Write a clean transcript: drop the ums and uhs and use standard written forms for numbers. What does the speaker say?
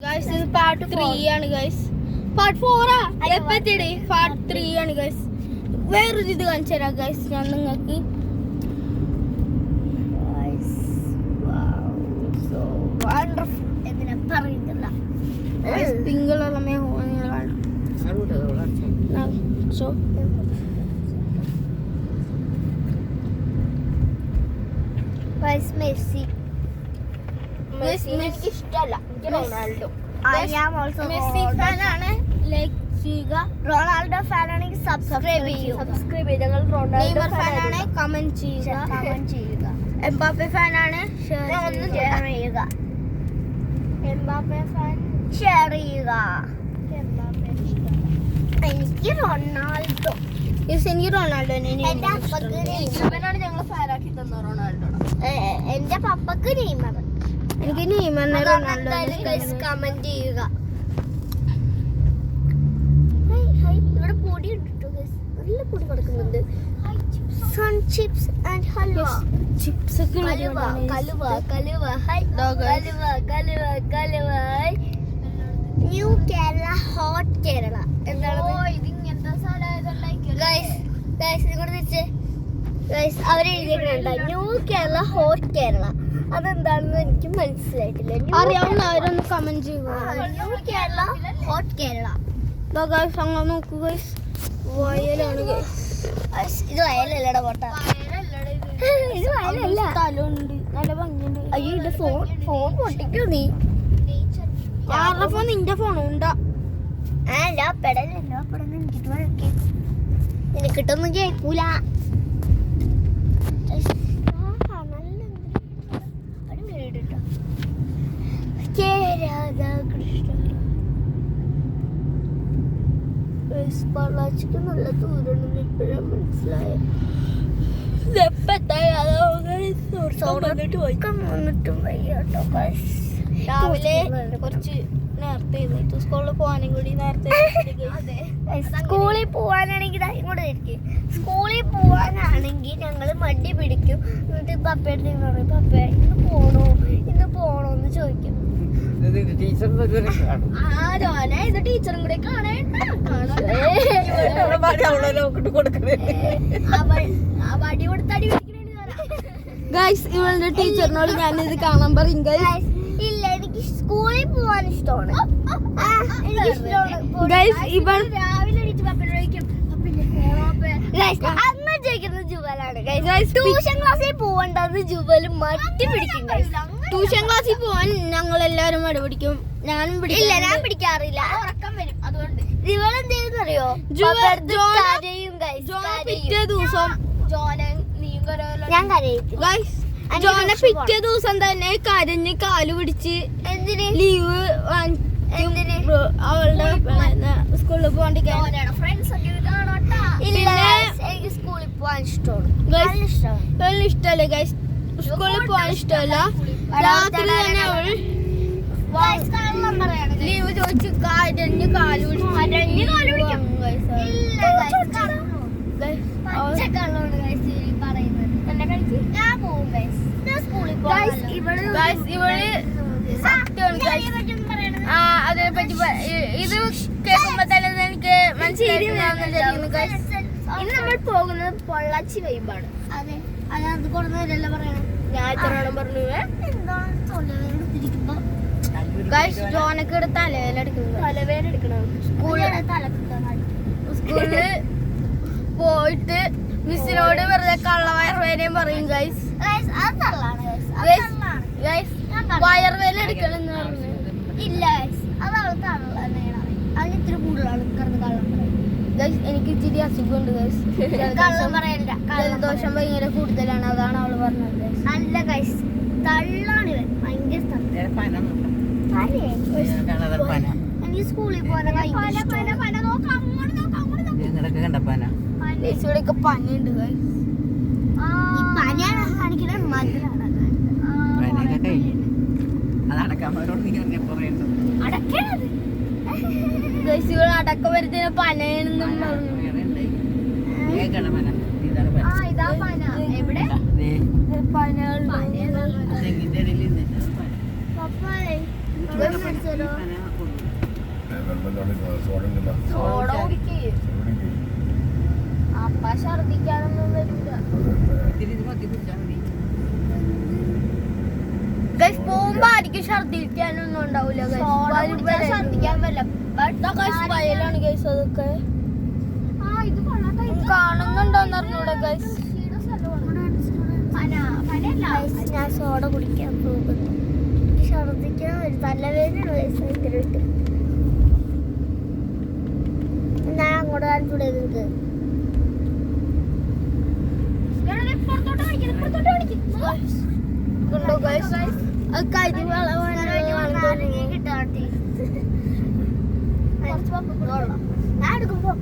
Guys, this is part 3 ആണ് guys. Part 4 ആ എപ്പത്തിടെ part 3 ആണ് guys. വേറൊരു ഇത് കാണിച്ചു തരാം guys ഞാൻ നിങ്ങൾക്ക്. Guys, wow, so wonderful. എന്തിനാ പറയുന്നില്ല. പിങ്ക് കളറുള്ള മേഘമാണ്. So Guys, Messi എനിക്ക് ഇഷ്ടമല്ല. Ronaldo. I am also Messi fan ആണ്. ലൈക്ക് ചെയ്യുക. റൊണാൾഡോ ഫാൻ ആണെങ്കിൽ സബ്സ്ക്രൈബ് ചെയ്യുക. ഞങ്ങൾ നെയ്മർ ഫാൻ ആണ്. കമന്റ് ചെയ്യുക. എംബാപ്പെ ഫാൻ ആണ്. ഷെയർ ചെയ്യുക. എംബാപ്പെ ഫാൻ ഷെയർ ചെയ്യുക. എംബാപ്പെ എനിക്ക് റൊണാൾഡോ. എനിക്ക് റൊണാൾഡോനെ എന്റെ അപ്പക്ക് ഇവനാണ് ഞങ്ങൾ ഫാനാക്കി തന്ന റൊണാൾഡോ. എന്റെ പപ്പക്ക് നെയ്മർ. എനിക്ക് നെയ്മറിനെ റൊണാൾഡോ കമന്റ് ചെയ്യുക. ഇവിടെ പൊടി ഉണ്ട്, നല്ല പൊടി കൊടുക്കുന്നുണ്ട്. Sun chips and halwa. Chips ഒക്കെ കലുവ കലുവ കലുവ കലുവ. ന്യൂ കേരള ഹോട്ട് കേരള എന്താണ് അവര് എഴുതിയിട്ടുണ്ട് ന്യൂ കേരള ഹോട്ട് കേരള. അതെന്താണെന്ന് എനിക്ക് മനസ്സിലായിട്ടില്ല. അറിയാവുന്നവരൊന്ന് കമന്റ് ചെയ്യുക. New Kerala hot Kerala. അങ്ങനെ നോക്കുക വയലാണ് ഇത് വയലല്ലട പോട്ട. ഇത് വയലല്ല. സ്ഥലമുണ്ട്, നല്ല ഭംഗിയുണ്ട്. അയ്യോ ഇത് ഫോൺ പൊട്ടിക്കോ നീ. ആരുടെ ഫോൺ? നിന്റെ ഫോൺ ഉണ്ടാ? നിനക്കിട്ടൊന്നും കേൾക്കൂല. പള്ളാച്ചിക്ക് നല്ല ദൂരമുണ്ടെന്ന് ഇപ്പോഴാണ് മനസ്സിലായത്. വന്നിട്ടും വയ്യാട്ടോ. രാവിലെ കുറച്ച് നേരത്തെ സ്കൂളിൽ പോകാനും കൂടി നേരത്തെ. സ്കൂളിൽ പോവാനാണെങ്കിൽ ഇങ്ങോട്ട് ഇരിക്കും. സ്കൂളിൽ പോവാനാണെങ്കിൽ ഞങ്ങൾ മടി പിടിക്കും. എന്നിട്ട് പപ്പയുടെ പറയും പപ്പ ഇന്ന് പോണോന്ന് ചോദിക്കും. ഇത് ടീച്ചറും കൂടെ വടി കൊടുത്തടി ഗൈസ് ഇവളുടെ ടീച്ചറിനോട് ഞാനിത് കാണാൻ പറയും. ഇല്ല എനിക്ക് സ്കൂളിൽ പോവാൻ ഇഷ്ടമാണ്. രാവിലെ അമ്മ ചോദിക്കുന്നത് ജുവലാണ്. ട്യൂഷൻ ക്ലാസ്സിൽ പോകേണ്ടത് ജുവല് മട്ടി പിടിക്കും. ട്യൂഷൻ ക്ലാസ്സിൽ പോവാൻ ഞങ്ങൾ എല്ലാവരും മടി പിടിക്കും. ഞാനും ഇല്ല ഞാൻ പിടിക്കാറില്ല. ഉറക്കം വരും. അതുകൊണ്ട് ഇവളെന്ത് ചെയ്യുന്നറിയോ? പിറ്റേ ദിവസം ഞാൻ കരയിക്കും. ജോനെ പിറ്റേ ദിവസം തന്നെ കരഞ്ഞ് കാല് പിടിച്ച് ലീവ് അവളുടെ സ്കൂളിൽ പോകാണ്ടിരിക്കാൻ. എനിക്ക് സ്കൂളിൽ പോകാൻ ഇഷ്ടമാണ്. ഇഷ്ടമല്ല ഗൈസ്, സ്കൂളിൽ പോകാൻ ഇഷ്ടമല്ല. രാത്രി തന്നെ അവൾ ലീവ് ചോദിച്ച് കരഞ്ഞ് കാല് പിടിച്ച് അതിനെപ്പറ്റി ഇത് കേൾക്കുമ്പോ തന്നെ എനിക്ക് ഇനി നമ്മൾ പോകുന്നത് പൊള്ളാച്ചി വൈബാണ്. അതെ അത് കൊടുക്കുന്നവരല്ല പറയണേ. ഞാൻ ഇത്രയോളം പറഞ്ഞു. ജോനൊക്കെ ഇവിടെ തലവേല എടുക്കണം. സ്കൂളില് പോയിട്ട് മിസ്സിനോട് വെറുതെ കള്ളവയർവേനയും പറയും. ഗൈസ് വയർവേല എടുക്കണം എന്ന് പറഞ്ഞു. ഇല്ല അതാണ് തള്ളാണ്. അതിന് ഇത്തിരി കൂടുതലാണ് കിടന്ന് കള്ളം പറയുന്നത്. എനിക്ക് ഇച്ചിരി അസുഖമുണ്ട് ഗൈസ്. കള്ളം പറയണ്ട. ജലദോഷം ഭയങ്കര കൂടുതലാണ്, അതാണ് അവള് പറഞ്ഞത്. നല്ല ഗൈസ് തള്ളാണ് ഇവൻ. ഭയങ്കര എനിക്ക് സ്കൂളിൽ പോകാൻ ഇവിടെയൊക്കെ പനിയുണ്ട് ഗൈസ്. പനിയാണ് കാണിക്കുന്നത്. ഗൈസ് ഇവിടെ അടക്കം വരുന്നതിന് പനയെന്നും പറഞ്ഞു. ഇതാ പന. എവിടെ പനകളുണ്ട്. സോഡ കുടിക്കേ അപ്പ ഛർദിക്കാനൊന്നും വരില്ല. ഗൈസ് പോകുമ്പോ ആയിരിക്കും ഛർദിക്കാനൊന്നും ഉണ്ടാവില്ല. ഛർദിക്കാൻ വയലാണ് ഗൈസ്. അതൊക്കെ കാണുന്നുണ്ടോന്ന് അറിഞ്ഞൂടെ ഗൈസ്. ഞാൻ സോഡ കുടിക്കാൻ പോകുന്നു. ഛർദിക്കാൻ ഒരു തലവേദന വയസ്സായിട്ട് ഞാൻ അങ്ങോട്ട് കാണിച്ചൂടെ നിങ്ങൾക്ക്? ഉണ്ടോ ഗൈസ്? അത് കരിവള ഞാൻ എടുക്കുമ്പോ